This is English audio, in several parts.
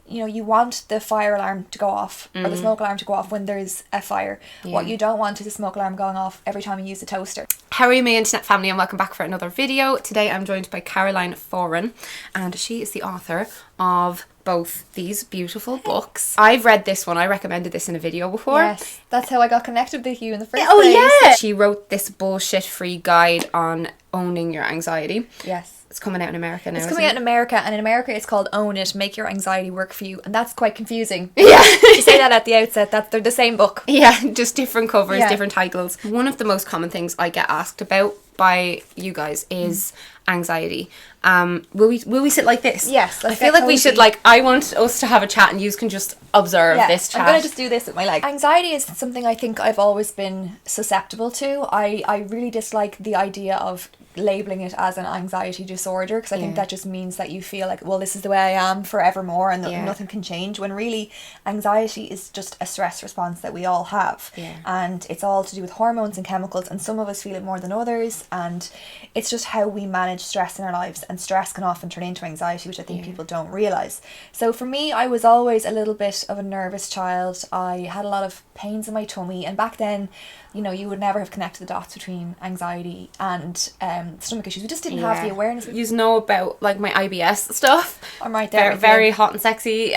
you want the fire alarm to go off or the smoke alarm to go off when there's a fire. What you don't want is a smoke alarm going off every time you use the toaster. How are you, my internet family, and welcome back for another video. Today I'm joined by Caroline Foran, and she is the author of both these beautiful books. I've read this one. I recommended this in a video before. Yes, that's how I got connected with you in the first place. Oh yeah! She wrote this bullshit-free guide on owning your anxiety. Yes. It's coming out in America now. It's coming out in America, and in America it's called Own It, Make Your Anxiety Work For You, and that's quite confusing. Yeah. To say that at the outset, that they're the same book. Yeah, just different covers, different titles. One of the most common things I get asked about by you guys is anxiety. Will we sit like this? Yes. I feel like we should, I want us to have a chat and you can just observe this chat. I'm going to just do this with my leg. Anxiety is something I think I've always been susceptible to. I really dislike the idea of labelling it as an anxiety disorder, because I think that just means that you feel like, well, this is the way I am forevermore and nothing can change, when really anxiety is just a stress response that we all have. And it's all to do with hormones and chemicals, and some of us feel it more than others, and it's just how we manage stress in our lives, and stress can often turn into anxiety, which I think people don't realise. So for me, I was always a little bit of a nervous child. I had a lot of pains in my tummy, and back then, you would never have connected the dots between anxiety and stomach issues. We just didn't have the awareness. You know about my IBS stuff. I'm right there. Very hot and sexy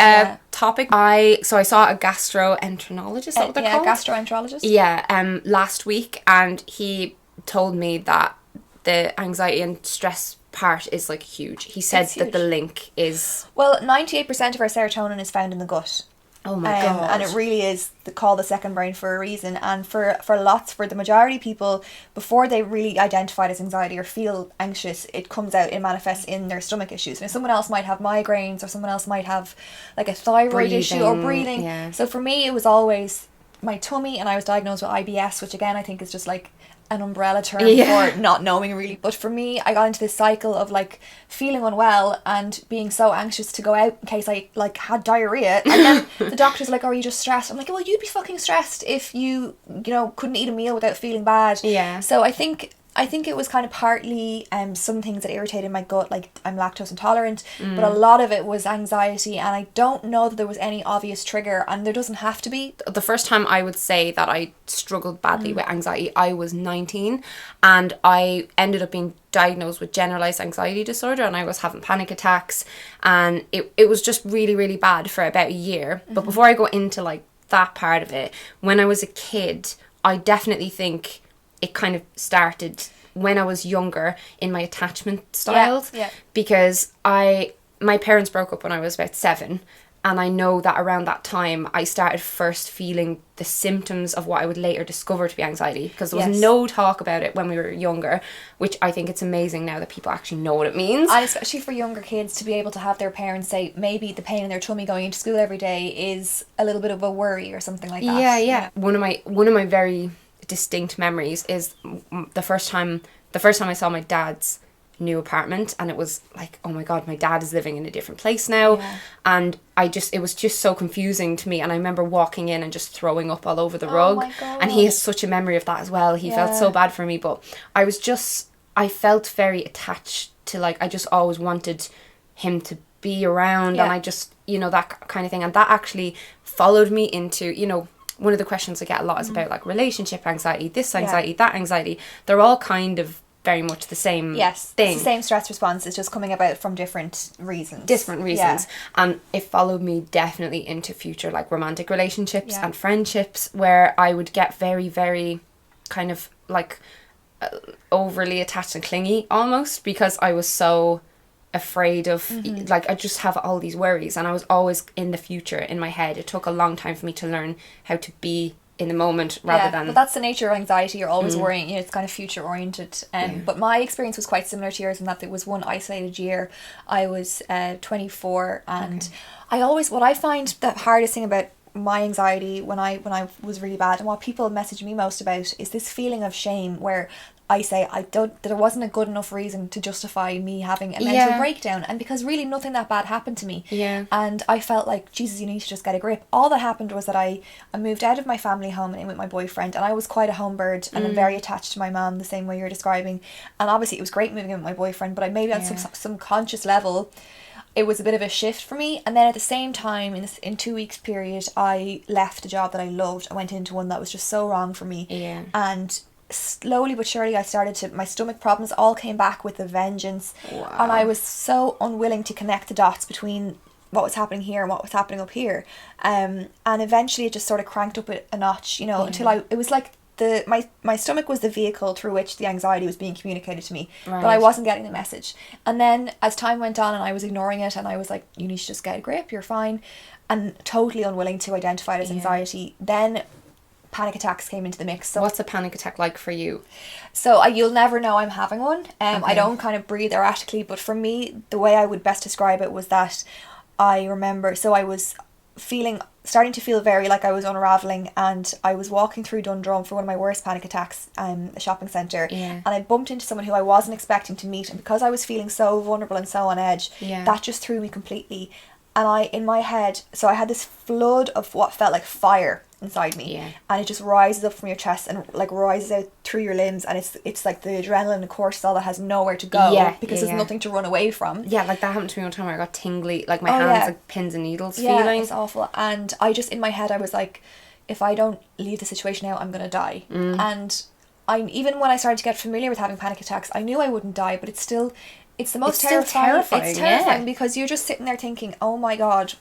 topic. I saw a gastroenterologist. Is that what they're called? Gastroenterologist. Yeah. Last week, and he told me that the anxiety and stress part is huge. He said that the link is 98% of our serotonin is found in the gut. Oh my god! And it really is called the second brain for a reason. And for the majority of people, before they really identify it as anxiety or feel anxious, it comes out, it manifests in their stomach issues. Now, someone else might have migraines, or someone else might have a thyroid issue or breathing. Yeah. So for me, it was always my tummy, and I was diagnosed with IBS, which again I think is just an umbrella term for not knowing really. But for me, I got into this cycle of feeling unwell and being so anxious to go out in case I had diarrhea, and then the doctor's like, "Oh, are you just stressed?" I'm like, "Well, you'd be fucking stressed if you couldn't eat a meal without feeling bad." Yeah. So I think it was kind of partly some things that irritated my gut, like I'm lactose intolerant, but a lot of it was anxiety, and I don't know that there was any obvious trigger, and there doesn't have to be. The first time I would say that I struggled badly with anxiety, I was 19, and I ended up being diagnosed with generalized anxiety disorder, and I was having panic attacks, and it was just really, really bad for about a year. But before I go into that part of it, when I was a kid, I definitely think it kind of started when I was younger in my attachment styles. Yeah. Because my parents broke up when I was about 7, and I know that around that time I started first feeling the symptoms of what I would later discover to be anxiety, because there was no talk about it when we were younger, which I think it's amazing now that people actually know what it means. And especially for younger kids to be able to have their parents say maybe the pain in their tummy going into school every day is a little bit of a worry or something like that. Yeah. One of my very distinct memories is the first time I saw my dad's new apartment, and it was oh my god, my dad is living in a different place now. And it was just so confusing to me, and I remember walking in and just throwing up all over the rug. My God. And he has such a memory of that as well. He felt so bad for me, but I felt very attached to I just always wanted him to be around, and I just that kind of thing, and that actually followed me into one of the questions I get a lot is about relationship anxiety, this anxiety, that anxiety. They're all kind of very much the same thing. It's the same stress response. It's just coming about from different reasons. And it followed me definitely into future romantic relationships and friendships, where I would get very, very kind of overly attached and clingy almost, because I was so afraid of I just have all these worries, and I was always in the future in my head. It took a long time for me to learn how to be in the moment rather than... But that's the nature of anxiety. You're always worrying, it's kind of future oriented. But my experience was quite similar to yours in that there was one isolated year. I was 24, and what I find the hardest thing about my anxiety when I was really bad, and what people message me most about, is this feeling of shame, where I say there wasn't a good enough reason to justify me having a mental breakdown, and because really nothing that bad happened to me. And I felt like, Jesus, you need to just get a grip. All that happened was that I moved out of my family home and in with my boyfriend, and I was quite a home bird, and I'm very attached to my mum, the same way you're describing. And obviously it was great moving in with my boyfriend, but I maybe on some conscious level it was a bit of a shift for me. And then at the same time, in 2 weeks period, I left a job that I loved. I went into one that was just so wrong for me. Yeah. And slowly but surely I started to, my stomach problems all came back with a vengeance. Wow. And I was so unwilling to connect the dots between what was happening here and what was happening up here. And eventually it just sort of cranked up a notch, you know, until it was like my stomach was the vehicle through which the anxiety was being communicated to me, but I wasn't getting the message. And then as time went on and I was ignoring it, and I was like, you need to just get a grip, you're fine, and totally unwilling to identify it as anxiety, then panic attacks came into the mix. So what's a panic attack like for you? So you'll never know I'm having one. I don't kind of breathe erratically, but for me, the way I would best describe it was that I remember, so I was starting to feel very like I was unravelling, and I was walking through Dundrum for one of my worst panic attacks, a shopping centre, and I bumped into someone who I wasn't expecting to meet, and because I was feeling so vulnerable and so on edge, that just threw me completely. And in my head, so I had this flood of what felt like fire inside me, and it just rises up from your chest and like rises out through your limbs, and it's like the adrenaline and cortisol that has nowhere to go because there's nothing to run away from. Like that happened to me one time where I got tingly, like my hands like pins and needles feeling. It's awful. And I just, in my head, I was like, if I don't leave the situation out, I'm gonna die. And even when I started to get familiar with having panic attacks, I knew I wouldn't die, but it's the most terrifying. It's terrifying because you're just sitting there thinking, oh my god,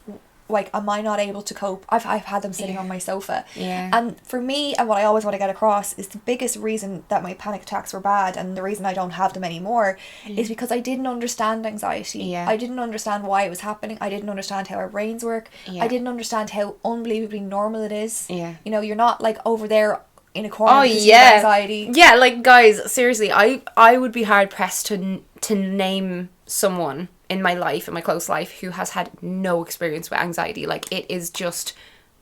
like, am I not able to cope? I've had them sitting on my sofa. And for me, and what I always want to get across is the biggest reason that my panic attacks were bad, and the reason I don't have them anymore, is because I didn't understand anxiety. I didn't understand why it was happening. I didn't understand how our brains work. I didn't understand how unbelievably normal it is. You know, you're not like over there in a corner because you have anxiety. Yeah, like guys, seriously, I would be hard pressed to name someone in my life, in my close life, who has had no experience with anxiety. Like, it is just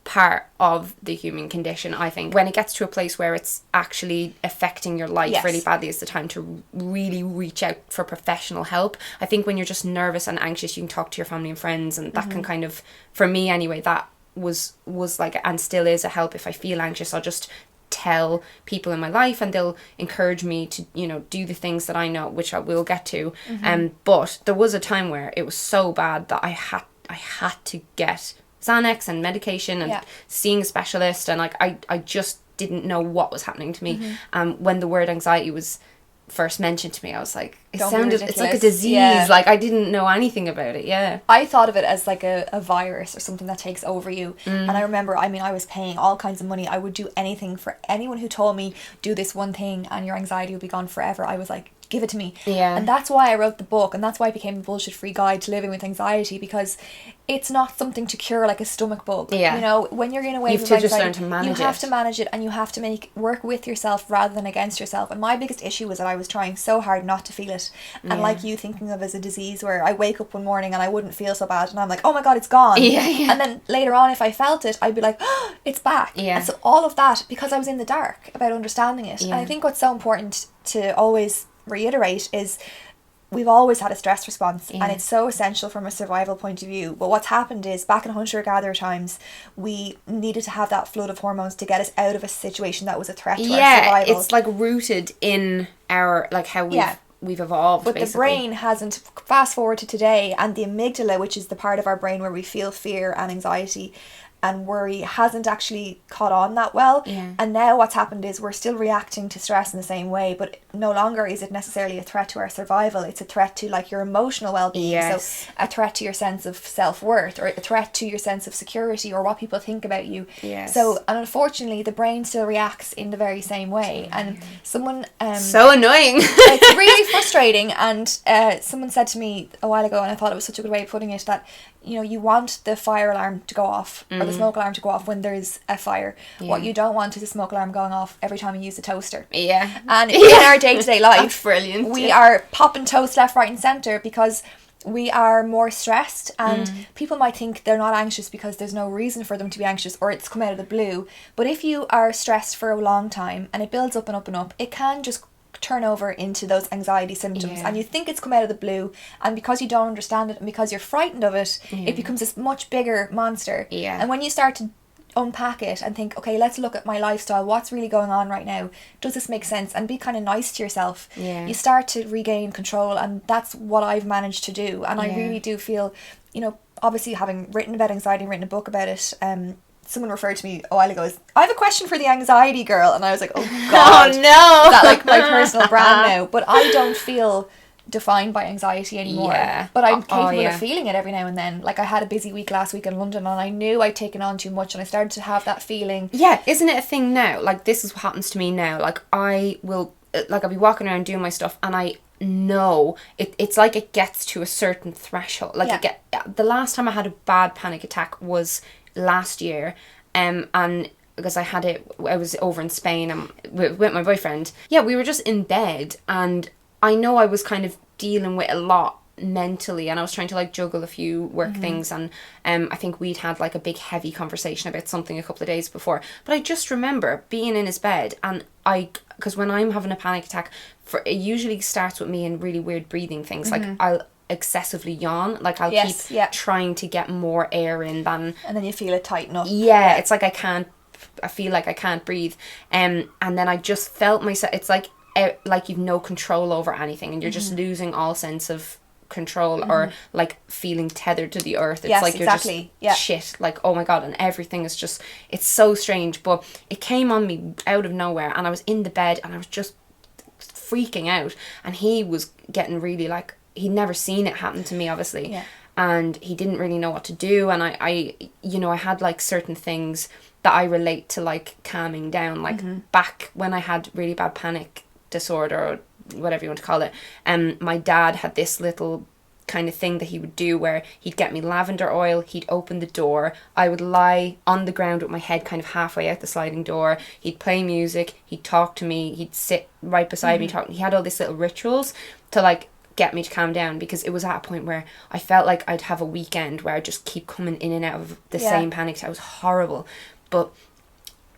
part of the human condition, I think. When it gets to a place where it's actually affecting your life really badly, is the time to really reach out for professional help. I think when you're just nervous and anxious, you can talk to your family and friends, and that can kind of, for me anyway, that was like, and still is, a help. If I feel anxious, I'll just tell people in my life, and they'll encourage me to, you know, do the things that I know, which I will get to. But there was a time where it was so bad that I had to get Xanax and medication and seeing a specialist, and like I just didn't know what was happening to me. When the word anxiety was first mentioned to me, I was like, it's like a disease. Like, I didn't know anything about it. I thought of it as like a virus or something that takes over you. And I remember, I was paying all kinds of money. I would do anything for anyone who told me, do this one thing and your anxiety will be gone forever. I was like, give it to me. And that's why I wrote the book, and that's why it became a bullshit-free guide to living with anxiety, because it's not something to cure like a stomach bug. You know, when you're in a wave of anxiety, just learn to manage you have to manage it, and you have to work with yourself rather than against yourself. And my biggest issue was that I was trying so hard not to feel it, and like you, thinking of it as a disease, where I wake up one morning and I wouldn't feel so bad, and I'm like, oh my god, it's gone. And then later on, if I felt it, I'd be like, oh, it's back. And so all of that, because I was in the dark about understanding it. And I think what's so important to always reiterate is, we've always had a stress response, and it's so essential from a survival point of view. But what's happened is, back in hunter-gatherer times, we needed to have that flood of hormones to get us out of a situation that was a threat to our survival. It's like rooted in our, like, how we've evolved. But basically, the brain hasn't. Fast forward to today, and the amygdala, which is the part of our brain where we feel fear and anxiety and worry, hasn't actually caught on that well. And now what's happened is, we're still reacting to stress in the same way, but no longer is it necessarily a threat to our survival. It's a threat to like your emotional well-being. So a threat to your sense of self-worth, or a threat to your sense of security, or what people think about you. So, and unfortunately, the brain still reacts in the very same way. And someone so annoying. It's really frustrating. And someone said to me a while ago, and I thought it was such a good way of putting it, that, you know, you want the fire alarm to go off, or the smoke alarm to go off when there's a fire. What you don't want is a smoke alarm going off every time you use a toaster. And in our day-to-day life, that's brilliant. We are popping toast left, right and centre because we are more stressed, and people might think they're not anxious because there's no reason for them to be anxious, or it's come out of the blue. But if you are stressed for a long time and it builds up and up and up, it can just turn over into those anxiety symptoms, and you think it's come out of the blue, and because you don't understand it and because you're frightened of it, it becomes this much bigger monster. And when you start to unpack it and think, okay, let's look at my lifestyle. What's really going on right now? Does this make sense? And be kind of nice to yourself. Yeah. You start to regain control, and that's what I've managed to do. And I really do feel, you know, obviously having written about anxiety and written a book about it, someone referred to me a while ago as, I have a question for the anxiety girl, and I was like, oh god, oh no, is that like my personal brand now? But I don't feel defined by anxiety anymore. But I'm capable of feeling it every now and then. Like I had a busy week last week in London, and I knew I'd taken on too much, and I started to have that feeling. Yeah, isn't it a thing now? Like this is what happens to me now. Like I will, like I'll be walking around doing my stuff, and I know it's like it gets to a certain threshold. Like the last time I had a bad panic attack was last year, and because I was over in Spain with my boyfriend. Yeah, we were just in bed, and I know I was kind of dealing with a lot mentally, and I was trying to like juggle a few work things, and I think we'd had like a big heavy conversation about something a couple of days before. But I just remember being in his bed, and because when I'm having a panic attack, it usually starts with me in really weird breathing things. Like I'll excessively yawn, like I'll keep trying to get more air in than, and then you feel it tighten up. It's like I feel like I can't breathe, and then I just felt myself, it's like you've no control over anything, and you're just losing all sense of control, or like feeling tethered to the earth. It's like you're just shit, like oh my god, and everything is just, it's so strange. But it came on me out of nowhere, and I was in the bed, and I was just freaking out, and he was getting really like, he'd never seen it happen to me, obviously, and he didn't really know what to do. And I you know, I had like certain things that I relate to, like calming down, like back when I had really bad panic disorder, or whatever you want to call it, my dad had this little kind of thing that he would do where he'd get me lavender oil, he'd open the door, I would lie on the ground with my head kind of halfway out the sliding door, he'd play music, he'd talk to me, he'd sit right beside me talking. He had all these little rituals to like get me to calm down, because it was at a point where I felt like I'd have a weekend where I'd just keep coming in and out of the same panic attack. It was horrible. But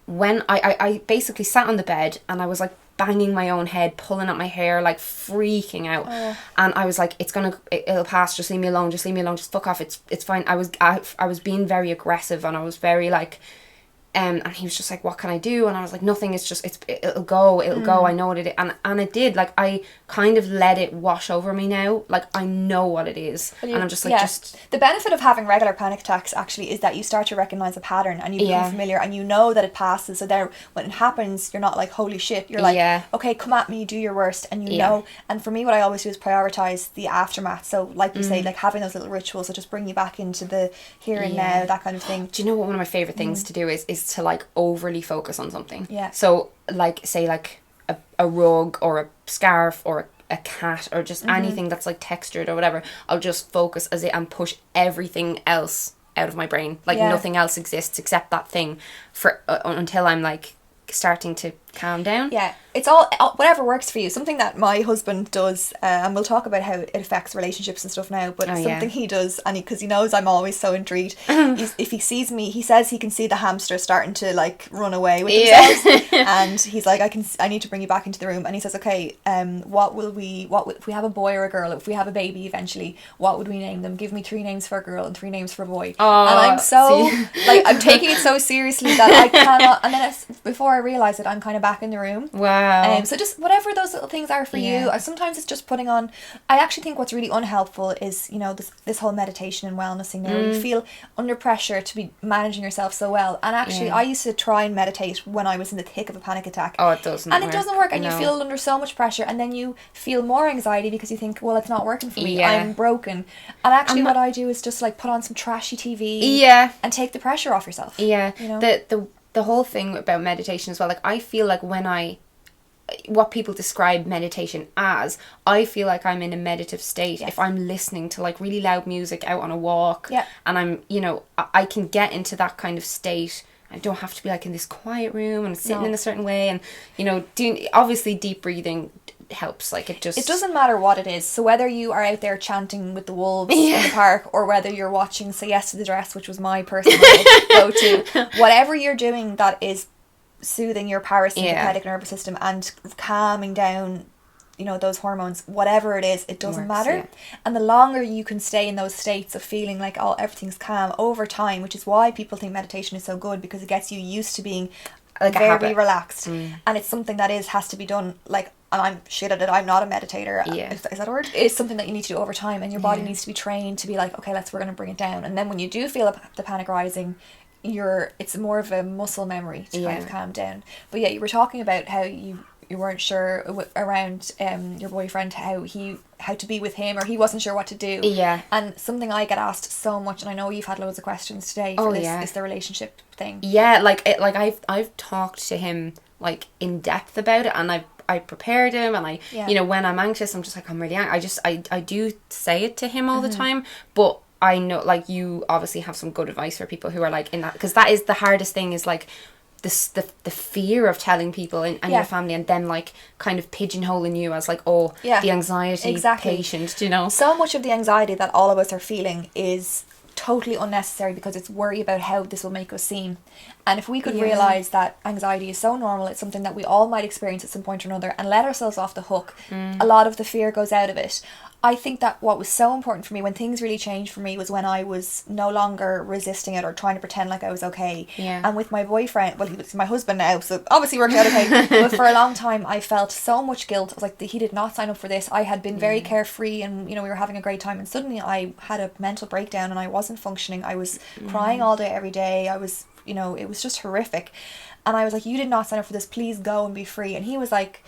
when I basically sat on the bed, and I was like banging my own head, pulling at my hair, like freaking out, and I was like, it'll pass, just leave me alone, just fuck off, it's fine. I was being very aggressive, and I was very like, and he was just like, what can I do? And I was like, nothing, it's just, it'll go, I know what it is. And it did, like, I kind of let it wash over me now, like, I know what it is, and I'm just like, the benefit of having regular panic attacks actually is that you start to recognise a pattern, and you become familiar, and you know that it passes, so there, when it happens, you're not like, holy shit, you're like, okay, come at me, do your worst, and you know. And for me, what I always do is prioritise the aftermath, so like you say, like having those little rituals that just bring you back into the here and now, that kind of thing. Do you know what one of my favourite things to do is to like overly focus on something? So like, say like a rug, or a scarf, or a cat, or just anything that's like textured or whatever. I'll just focus as it and push everything else out of my brain, like nothing else exists except that thing, for until I'm like starting to calm down. It's all whatever works for you. Something that my husband does, and we'll talk about how it affects relationships and stuff now, but something he does, and because he knows I'm always so intrigued, if he sees me, he says he can see the hamster starting to like run away with themselves, and he's like, I need to bring you back into the room, and he says, okay, if we have a boy or a girl, if we have a baby eventually, what would we name them? Give me 3 names for a girl and 3 names for a boy. And I'm so like, I'm taking it so seriously that I cannot, and then before I realise it, I'm kind of back in the room. Wow. So just whatever those little things are for you. Sometimes it's just putting on, I actually think what's really unhelpful is, you know, this whole meditation and wellness thing now, where you feel under pressure to be managing yourself so well. And actually I used to try and meditate when I was in the thick of a panic attack. It doesn't work. It doesn't work, and you feel under so much pressure, and then you feel more anxiety because you think, well, it's not working for me, I'm broken. And actually what I do is just like put on some trashy TV and take the pressure off yourself. You know? The whole thing about meditation as well, like I feel like what people describe meditation as, I feel like I'm in a meditative state if I'm listening to like really loud music out on a walk, and I'm, you know, I can get into that kind of state. I don't have to be like in this quiet room and sitting in a certain way, and, you know, doing, obviously deep breathing helps, like it doesn't matter what it is. So whether you are out there chanting with the wolves in the park, or whether you're watching Say Yes to the Dress, which was my personal go-to, whatever you're doing that is soothing your parasympathetic nervous system and calming down you know, those hormones, whatever it is, it doesn't Works, matter. yeah. And the longer you can stay in those states of feeling like, oh, everything's calm over time, which is why people think meditation is so good, because it gets you used to being Like a very habit. relaxed. And it's something that has to be done, like, and I'm shit at it, I'm not a meditator. Yeah. Is that a word? It's something that you need to do over time, and your body Yeah. needs to be trained to be like, okay, we're going to bring it down. And then when you do feel the panic rising, it's more of a muscle memory to kind of calm down. But yeah, you were talking about how you weren't sure around your boyfriend, how to be with him, or he wasn't sure what to do. Yeah. And something I get asked so much, and I know you've had loads of questions today for this, is the relationship thing. Yeah, like I've talked to him like in depth about it, and I prepared him, and you know, when I'm anxious, I'm just like, I'm really anxious. I do say it to him all the time, but I know, like, you obviously have some good advice for people who are like in that, because that is the hardest thing, is like the fear of telling people and your family, and then like kind of pigeonholing you as like, oh, the anxiety patient, you know. So much of the anxiety that all of us are feeling is totally unnecessary, because it's worry about how this will make us seem. And if we could realise that anxiety is so normal, it's something that we all might experience at some point or another, and let ourselves off the hook, a lot of the fear goes out of it. I think that what was so important for me when things really changed for me was when I was no longer resisting it or trying to pretend like I was okay. Yeah. And with my boyfriend, well, he was my husband now, so obviously working out okay. But for a long time, I felt so much guilt. I was like, he did not sign up for this. I had been very carefree, and you know, we were having a great time, and suddenly I had a mental breakdown and I wasn't functioning. I was crying all day, every day. I was, you know, it was just horrific. And I was like, you did not sign up for this. Please go and be free. And he was like,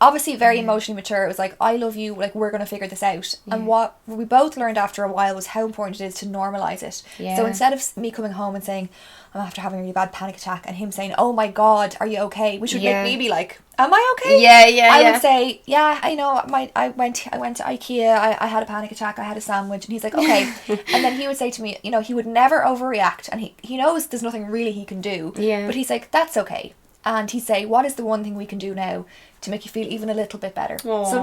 obviously very emotionally mature. It was like, I love you, like, we're going to figure this out. And what we both learned after a while was how important it is to normalize it. So instead of me coming home and saying, I'm after having a really bad panic attack, and him saying, oh my god, are you okay, which would make me be like, am I okay? I would say, yeah, I know, I went to IKEA, I had a panic attack, I had a sandwich, and he's like, okay. And then he would say to me, you know, he would never overreact, and he knows there's nothing really he can do, but he's like, that's okay. And he'd say, what is the one thing we can do now to make you feel even a little bit better? Aww. So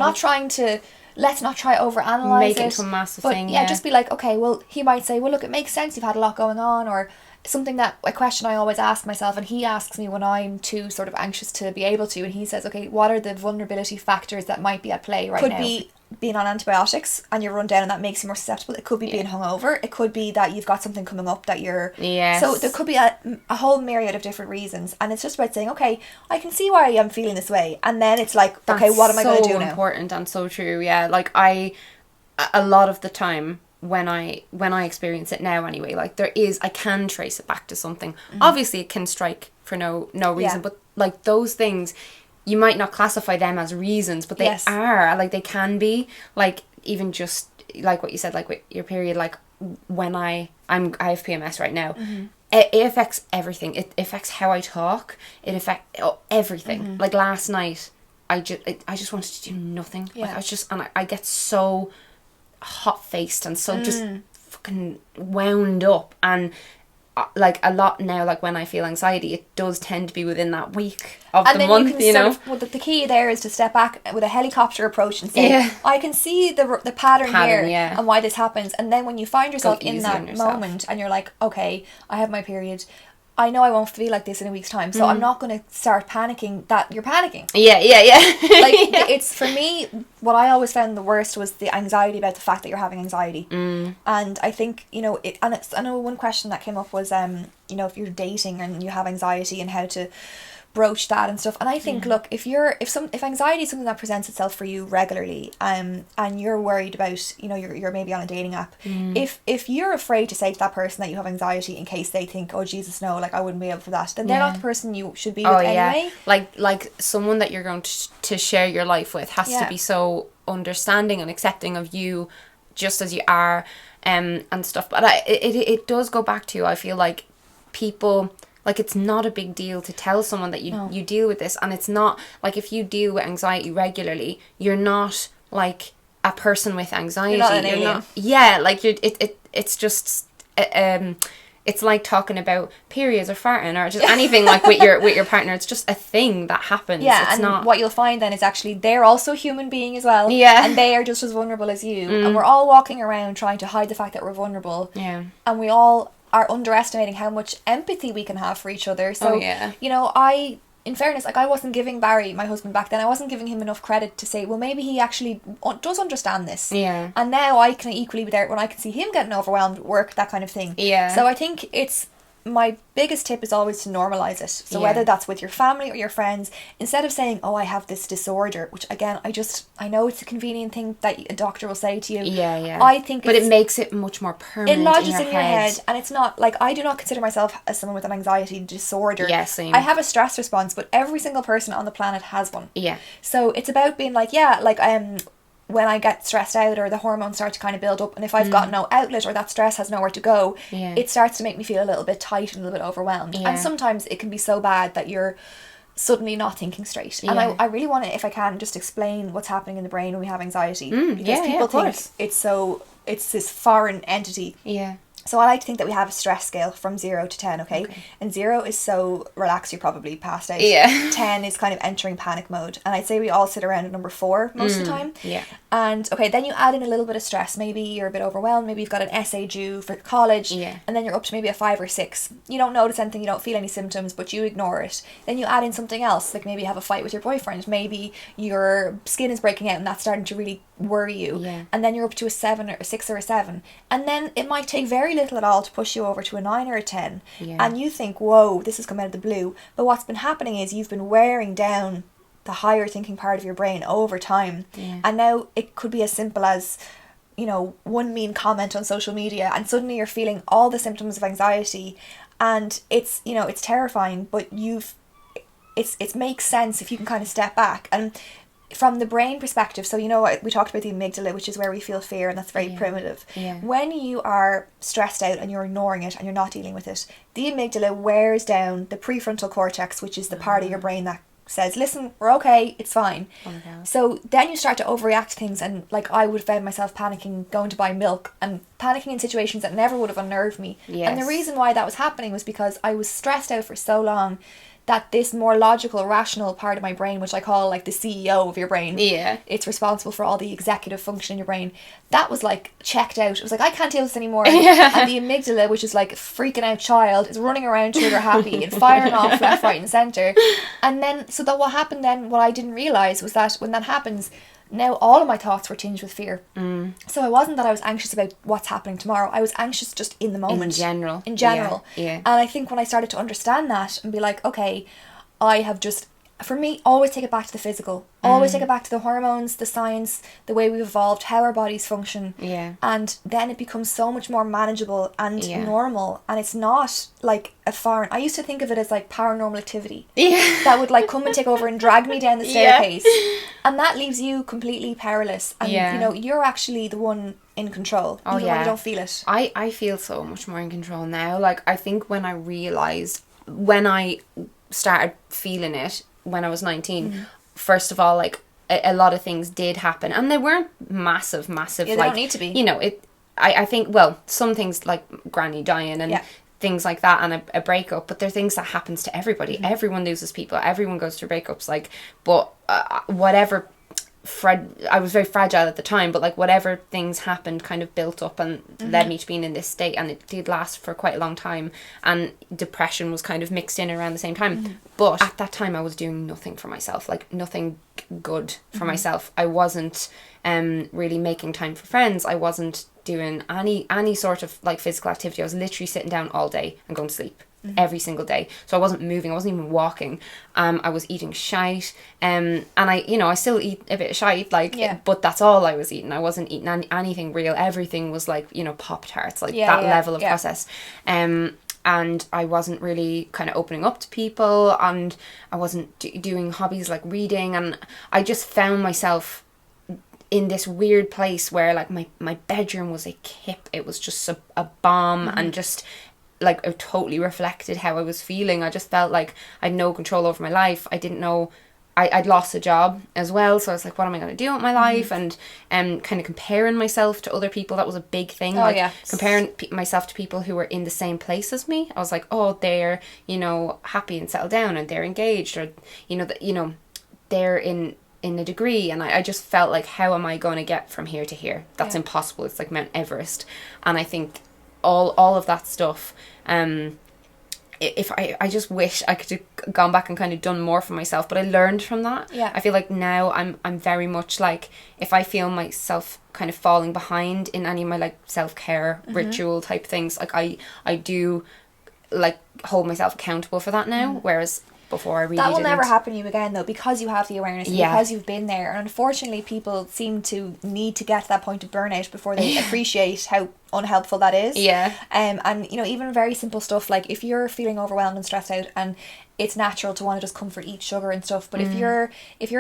let's not try overanalyze Make it into a massive thing. Yeah, just be like, okay, well, he might say, well, look, it makes sense, you've had a lot going on, or something a question I always ask myself, and he asks me when I'm too sort of anxious to be able to, and he says, okay, what are the vulnerability factors that might be at play right now? Could be being on antibiotics and you're run down, and that makes you more susceptible. It could be being hungover. It could be that you've got something coming up that you're... So there could be a whole myriad of different reasons, and it's just about saying, okay, I can see why I'm feeling this way, and then it's like, okay, what am I going to do now? So important and so true. Yeah, like a lot of the time when I experience it now anyway, like I can trace it back to something. Obviously it can strike for no reason, but like those things, you might not classify them as reasons, but they are, like, they can be, like, even just like what you said, like with your period, like when I have PMS right now, it affects everything. It affects how I talk. It affects everything. Like last night, I just wanted to do nothing. Like I get so hot faced and so just fucking wound up, and like a lot now, like when I feel anxiety, it does tend to be within that week of the month, you know. Well, the key there is to step back with a helicopter approach and say, I can see the pattern here and why this happens. And then when you find yourself in that moment and you're like, okay, I have my period, I know I won't feel like this in a week's time, so I'm not going to start panicking that you're panicking. Like, it's, for me, what I always found the worst was the anxiety about the fact that you're having anxiety. And I think, you know, I know one question that came up was, you know, if you're dating and you have anxiety and how to broach that and stuff. And I think, look, if anxiety is something that presents itself for you regularly, and you're worried about, you know, you're maybe on a dating app, if you're afraid to say to that person that you have anxiety in case they think, oh Jesus, no, like I wouldn't be able for that, then they're not the person you should be with anyway. Like someone that you're going to share your life with has to be so understanding and accepting of you just as you are, and stuff. But it does go back to, I feel like, people, like, it's not a big deal to tell someone that you deal with this, and it's not like, if you deal with anxiety regularly, you're not like a person with anxiety. You're not an alien. Like it's just it's like talking about periods or farting or just anything like with your partner. It's just a thing that happens. It's and not... what you'll find then is actually they're also a human being as well. And they are just as vulnerable as you. And we're all walking around trying to hide the fact that we're vulnerable. And we all are underestimating how much empathy we can have for each other. So, you know, I in fairness, like I wasn't giving Barry, my husband back then, I wasn't giving him enough credit to say, well, maybe he actually does understand this. Yeah. And now I can equally be there when I can see him getting overwhelmed at work, that kind of thing. Yeah. So I think my biggest tip is always to normalize it. So whether that's with your family or your friends, instead of saying, oh, I have this disorder, which again, I know it's a convenient thing that a doctor will say to you. Yeah. I think but it makes it much more permanent. It lodges in your head. and it's not, like, I do not consider myself as someone with an anxiety disorder. Yeah, same. I have a stress response, but every single person on the planet has one. Yeah. So it's about being like, when I get stressed out or the hormones start to kind of build up, and if I've got no outlet or that stress has nowhere to go, it starts to make me feel a little bit tight and a little bit overwhelmed. And sometimes it can be so bad that you're suddenly not thinking straight. And I really want to, if I can, just explain what's happening in the brain when we have anxiety. Because people think it's this foreign entity. Yeah. So I like to think that we have a stress scale from 0 to 10, okay? And 0 is so relaxed you're probably passed out. Yeah. 10 is kind of entering panic mode. And I'd say we all sit around at number 4 most of the time. Yeah. And then you add in a little bit of stress. Maybe you're a bit overwhelmed. Maybe you've got an essay due for college. Yeah. And then you're up to maybe a 5 or 6. You don't notice anything, you don't feel any symptoms, but you ignore it. Then you add in something else, like maybe you have a fight with your boyfriend. Maybe your skin is breaking out and that's starting to really worry you. Yeah. And then you're up to a 7 or a 6 or a 7. And then it might take very little at all to push you over to a 9 or a 10. Yeah. And you think, whoa, this has come out of the blue. But what's been happening is you've been wearing down the higher thinking part of your brain over time. Yeah. And now it could be as simple as, one mean comment on social media, and suddenly you're feeling all the symptoms of anxiety, and it's terrifying, but it makes sense if you can kind of step back. And from the brain perspective, so we talked about the amygdala, which is where we feel fear, and that's very primitive. Yeah. When you are stressed out and you're ignoring it and you're not dealing with it, the amygdala wears down the prefrontal cortex, which is the part of your brain that says, listen, we're okay, it's fine. Oh my God. So then you start to overreact to things, and like I would have found myself panicking, going to buy milk, and panicking in situations that never would have unnerved me. Yes. And the reason why that was happening was because I was stressed out for so long that this more logical, rational part of my brain, which I call like the CEO of your brain, it's responsible for all the executive function in your brain, that was like checked out. It was like, I can't deal with this anymore. And the amygdala, which is like a freaking out child, is running around trigger happy and firing off left, right and centre. And then, so that what happened then, what I didn't realise was that when that happens, now all of my thoughts were tinged with fear. So it wasn't that I was anxious about what's happening tomorrow. I was anxious just in the moment. In general. Yeah. And I think when I started to understand that and be like, okay, I have just, for me, always take it back to the physical. Always take it back to the hormones, the science, the way we've evolved, how our bodies function. Yeah. And then it becomes so much more manageable and normal. And it's not like a foreign... I used to think of it as like paranormal activity. Yeah. That would like come and take over and drag me down the staircase. And that leaves you completely powerless. And, you're actually the one in control. Even when you don't feel it. I feel so much more in control now. Like, I think when I realised... When I started feeling it when I was 19, first of all, like a lot of things did happen, and they weren't massive they like, don't need to be, I think, well, some things like granny dying and things like that, and a breakup, but they're things that happens to everybody. Everyone loses people, everyone goes through breakups, like, but whatever I was very fragile at the time, but like whatever things happened kind of built up and led me to being in this state, and it did last for quite a long time, and depression was kind of mixed in around the same time. But at that time I was doing nothing for myself, like nothing good for myself. I wasn't really making time for friends. I wasn't doing any sort of like physical activity. I was literally sitting down all day and going to sleep. Every single day. So I wasn't moving, I wasn't even walking. I was eating shite, and I still eat a bit of shite, like, but that's all I was eating. I wasn't eating anything real. Everything was like, Pop-Tarts, like that level of process. And I wasn't really kind of opening up to people, and I wasn't doing hobbies like reading, and I just found myself in this weird place where like my bedroom was a kip. It was just a bomb, and just like it totally reflected how I was feeling. I just felt like I had no control over my life. I didn't know, I'd lost a job as well, so I was like, what am I going to do with my life? And kind of comparing myself to other people, that was a big thing. Comparing myself to people who were in the same place as me. I was like, oh, they're happy and settled down, and they're engaged, or they're in a degree, and I just felt like, how am I going to get from here to here? That's impossible. It's like Mount Everest. And I think all of that stuff if I just wish I could have gone back and kind of done more for myself, but I learned from that. Yeah. I feel like now I'm very much like, if I feel myself kind of falling behind in any of my like self-care ritual type things, like I do like hold myself accountable for that now, whereas before I really that will didn't. never happen to you again though, because you have the awareness and because you've been there. And unfortunately people seem to need to get to that point of burnout before they appreciate how unhelpful that is. And you know, even very simple stuff like if you're feeling overwhelmed and stressed out, and it's natural to want to just comfort eat sugar and stuff, but if your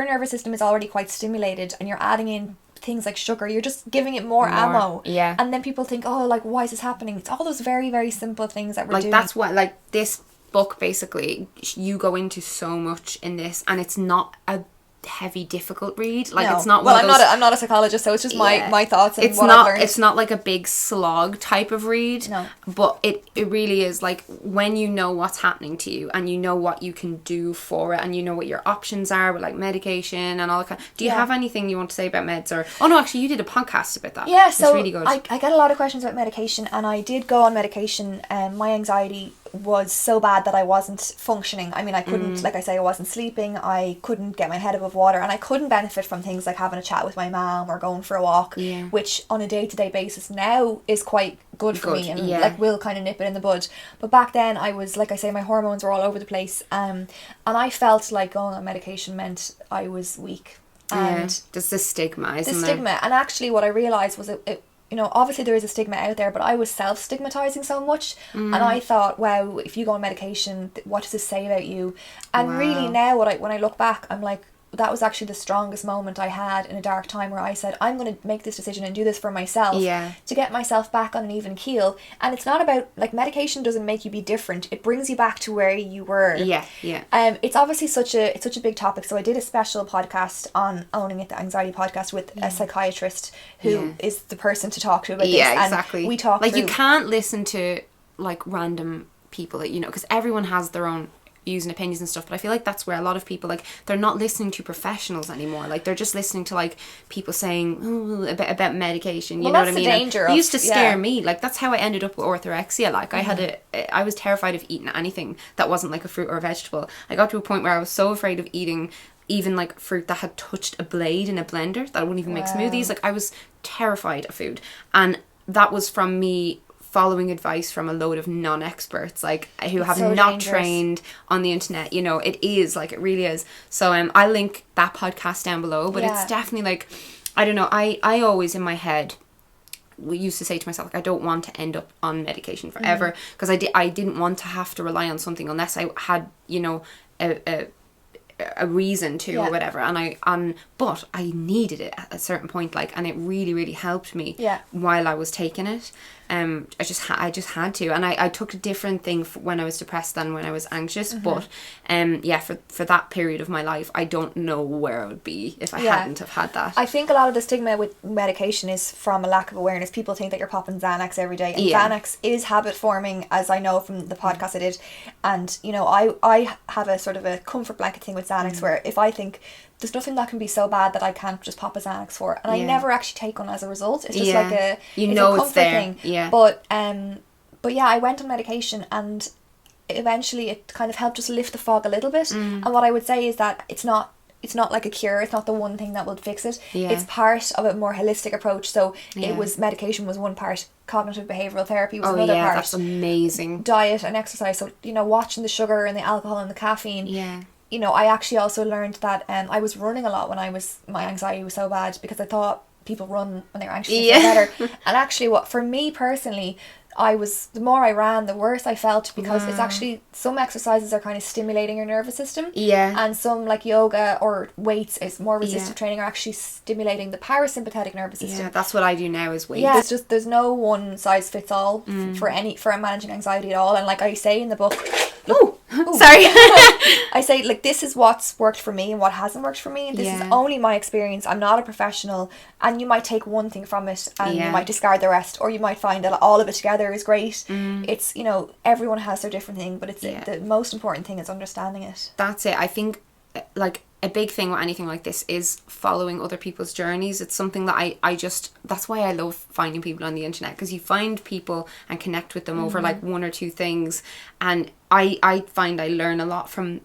nervous system is already quite stimulated and you're adding in things like sugar, you're just giving it more ammo. And then people think, oh, like, why is this happening? It's all those very, very simple things that we're like doing. That's what, like, this book basically, you go into so much in this, and it's not a heavy, difficult read. Like, it's not. Well, one of those, I'm not a psychologist, so it's just my thoughts and it's what not, I've learned. It's not like a big slog type of read. No. But it really is, like, when you know what's happening to you and you know what you can do for it and you know what your options are with like medication and all that kind. Do you have anything you want to say about meds? Or no, actually you did a podcast about that. Yeah, so it's really good. I get a lot of questions about medication, and I did go on medication. My anxiety was so bad that I wasn't functioning. I mean, I couldn't, like I say, I wasn't sleeping, I couldn't get my head above water, and I couldn't benefit from things like having a chat with my mum or going for a walk, which on a day-to-day basis now is quite good for me, and like will kind of nip it in the bud. But back then I was, like I say, my hormones were all over the place, and I felt like going on medication meant I was weak. And just the stigma, isn't there? And actually what I realised was it you know, obviously there is a stigma out there, but I was self-stigmatizing so much, and I thought, wow, if you go on medication, what does this say about you? And really now, when I look back, I'm like, that was actually the strongest moment I had in a dark time, where I said, I'm going to make this decision and do this for myself to get myself back on an even keel. And it's not about, like, medication doesn't make you be different, it brings you back to where you were. It's obviously such a big topic, so I did a special podcast on Owning It, the anxiety podcast, with a psychiatrist who is the person to talk to about this. Exactly. And we talked like through, you can't listen to like random people that, you know, because everyone has their own views and opinions and stuff, but I feel like that's where a lot of people, like, they're not listening to professionals anymore. Like, they're just listening to like people saying about medication, you know what I mean? The danger it used to scare me. Like, that's how I ended up with orthorexia. Like, I was terrified of eating anything that wasn't like a fruit or a vegetable. I got to a point where I was so afraid of eating even like fruit that had touched a blade in a blender, that I wouldn't even make smoothies. Like, I was terrified of food, and that was from me following advice from a load of non-experts, like, who have so not dangerous. trained on the internet. You know, it is like, it really is. So I'll link that podcast down below, but it's definitely like, I don't know, I always in my head used to say to myself, like, I don't want to end up on medication forever, because I didn't want to have to rely on something unless I had, you know, a reason to or whatever, but I needed it at a certain point, like, and it really, really helped me while I was taking it. I just had to, and I took a different thing when I was depressed than when I was anxious, but for that period of my life, I don't know where I would be if I hadn't have had that. I think a lot of the stigma with medication is from a lack of awareness. People think that you're popping Xanax every day, and Xanax is habit forming, as I know from the podcast I did. And, you know, I have a sort of a comfort blanket thing with Xanax, where if I think there's nothing that can be so bad that I can't just pop a Xanax for, and I never actually take one as a result. It's just like a comfort thing. But yeah, I went on medication, and eventually it kind of helped just lift the fog a little bit. And what I would say is that it's not like a cure. It's not the one thing that will fix it. It's part of a more holistic approach. So medication was one part, cognitive behavioural therapy was another part. That's amazing. Diet and exercise. So, you know, watching the sugar and the alcohol and the caffeine. You know, I actually also learned that I was running a lot when my anxiety was so bad, because I thought people run when they're anxious and feel better. And actually, for me personally, the more I ran, the worse I felt, because it's actually, some exercises are kind of stimulating your nervous system, and some, like yoga or weights, is more resistant training, are actually stimulating the parasympathetic nervous system. That's what I do now, is weights. There's no one size fits all for managing anxiety at all. And like I say in the book, sorry. I say, like, this is what's worked for me and what hasn't worked for me. This is only my experience. I'm not a professional, and you might take one thing from it and you might discard the rest, or you might find that all of it together is great. It's, you know, everyone has their different thing, but it's the most important thing is understanding it. That's it. I think, like, a big thing with anything like this is following other people's journeys. It's something that I just, that's why I love finding people on the internet, because you find people and connect with them over like one or two things, and I find I learn a lot from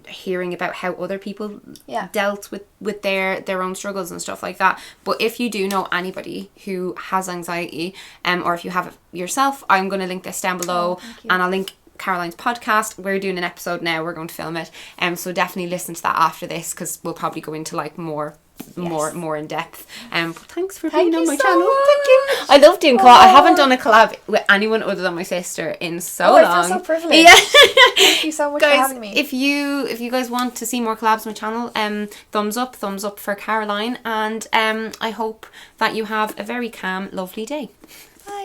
hearing about how other people dealt with their own struggles and stuff like that. But if you do know anybody who has anxiety, or if you have it yourself, I'm going to link this down below, and I'll link Caroline's podcast. We're doing an episode now, we're going to film it, so definitely listen to that after this, because we'll probably go into like more in depth. But thanks for being on my channel. Thank you. I love doing collab. I haven't done a collab with anyone other than my sister in so long. I feel so privileged. Yeah. Thank you so much guys, for having me. if you guys want to see more collabs on my channel, thumbs up for Caroline, and I hope that you have a very calm, lovely day. Bye.